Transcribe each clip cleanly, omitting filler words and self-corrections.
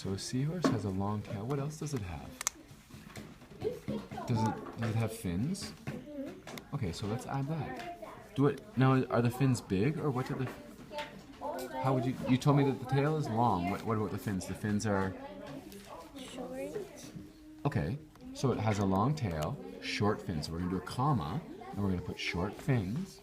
so a seahorse has a long tail. What else does it have? Does it have fins? Okay, so let's add that. Now, are the fins big, or what do the... How would you told me that the tail is long. What about the fins? The fins are... Short. Okay, so it has a long tail, short fins. So we're going to do a comma, and we're going to put short fins.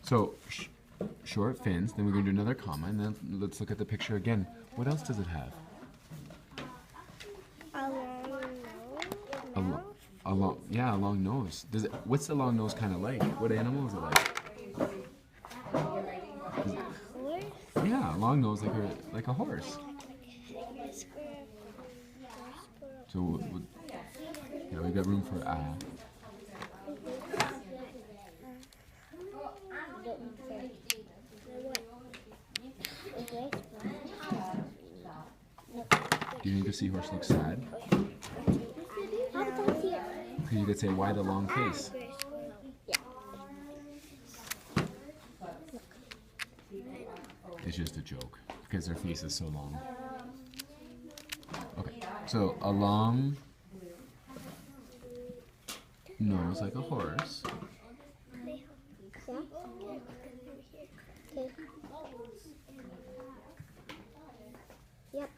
So, short fins, then we're going to do another comma, and then let's look at the picture again. What else does it have? A long nose. What's the long nose kind of like? What animal is it like? Horse? Yeah, a long nose like a horse. So, yeah, we got room for Do you think the seahorse looks sad? Because you could say, why the long face? It's just a joke, because their face is so long. Okay, so a long nose like a horse. Yep.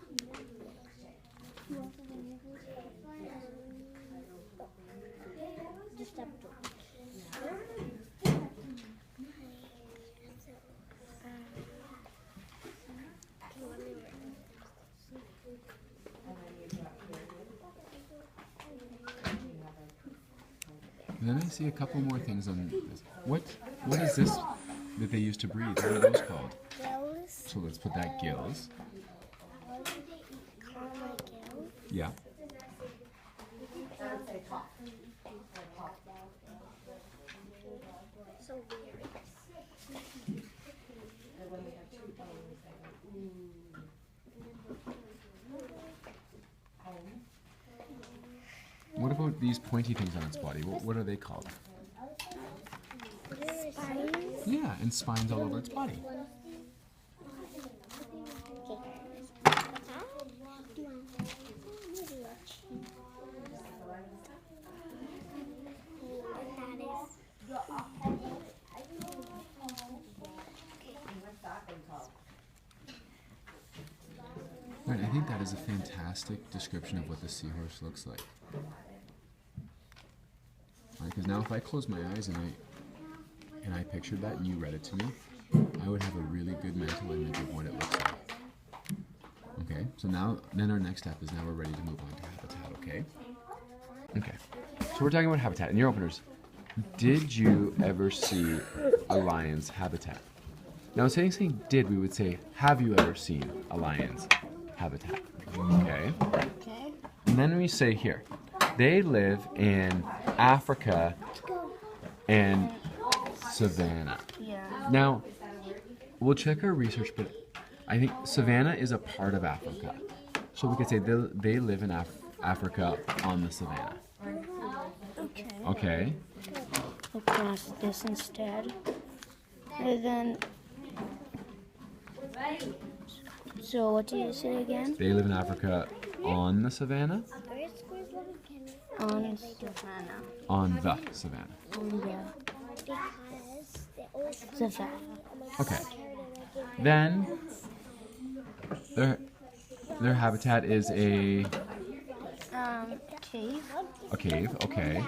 And then I see a couple more things on this. What is this that they used to breathe? What are those called? Gills. So let's put that gills. Gills. Yeah. So weird. What about these pointy things on its body? What are they called? Spines. Yeah, and spines all over its body. Right, I think that is a fantastic description of what the seahorse looks like. Because now if I close my eyes and I pictured that and you read it to me, I would have a really good mental image of what it looks like. Okay, so then our next step is now we're ready to move on to habitat, okay? Okay, so we're talking about habitat. In your openers, did you ever see a lion's habitat? Now instead of saying did, we would say, have you ever seen a lion's habitat? Okay? Okay. And then we say here, they live in Africa and savanna. Yeah. Now, we'll check our research, but I think savanna is a part of Africa. So we could say they live in Africa on the savanna. Okay. Okay? We'll cross this instead. And then... So what do you say again? They live in Africa on the savanna? On savannah. On the savanna. On the savannah. Okay. Then their habitat is a Cave. A cave, okay.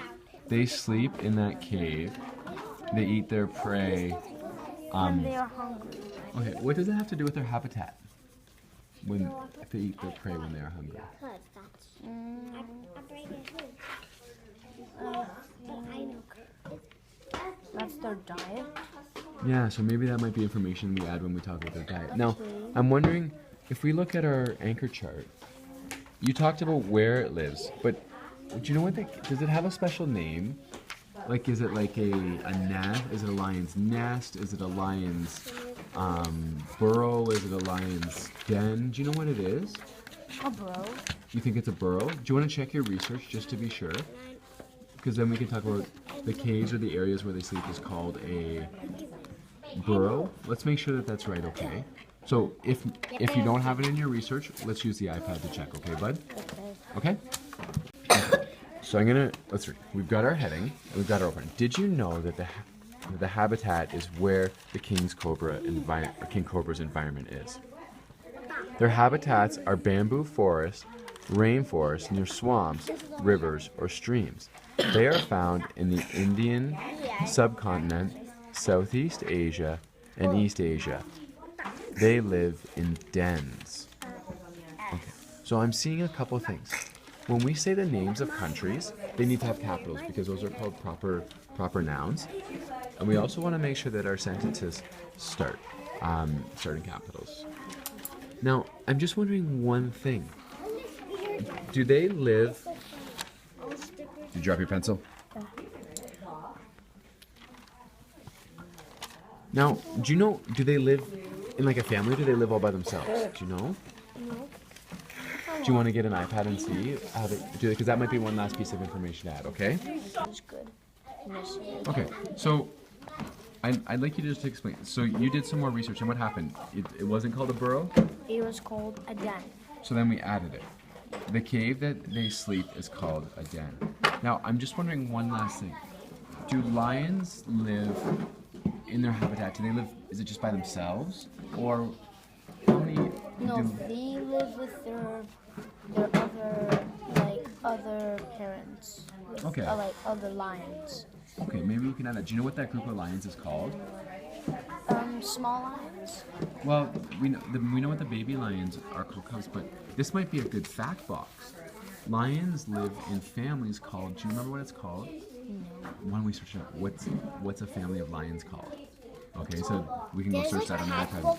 They sleep in that cave. They eat their prey. When they are hungry. Okay, what does it have to do with their habitat? If they eat their prey when they are hungry. That's their diet. Yeah, so maybe that might be information we add when we talk about their diet. Now, I'm wondering, if we look at our anchor chart, you talked about where it lives, but do you know what does it have a special name? Like, is it like a nest? Is it a lion's nest? Is it a lion's burrow? Is it a lion's den? Do you know what it is? A burrow. You think it's a burrow? Do you want to check your research just to be sure? Because then we can talk about the caves or the areas where they sleep is called a burrow. Let's make sure that that's right, okay? So if you don't have it in your research, let's use the iPad to check, okay, bud? Okay. Okay? So let's read. We've got our heading, and we've got our opening. Did you know that the habitat is where the king cobra's environment is? Their habitats are bamboo forests, rainforests near swamps, rivers, or streams. They are found in the Indian subcontinent, Southeast Asia, and East Asia. They live in dens. Okay. So I'm seeing a couple things. When we say the names of countries, they need to have capitals because those are called proper nouns. And we also want to make sure that our sentences start in capitals. Now, I'm just wondering one thing. Do they live... Did you drop your pencil? Now, do they live in like a family, or do they live all by themselves? Do you know? No. Do you want to get an iPad and see how they do it? Because that might be one last piece of information to add, okay? That's good. Okay, so I'd like you to just explain. So you did some more research, and what happened? It wasn't called a burrow? It was called a den. So then we added it. The cave that they sleep is called a den. Now, I'm just wondering one last thing. Do lions live in their habitat? Do they live, is it just by themselves? Or how many No, they live with their other parents. With, Okay. like other lions. Okay, maybe we can add that. Do you know what that group of lions is called? Small lions. Well, we know what the baby lions are called cubs, but this might be a good fact box. Lions live in families called, do you remember what it's called? No. Why don't we search it up? What's a family of lions called? Okay, so we can go search that on the iPad.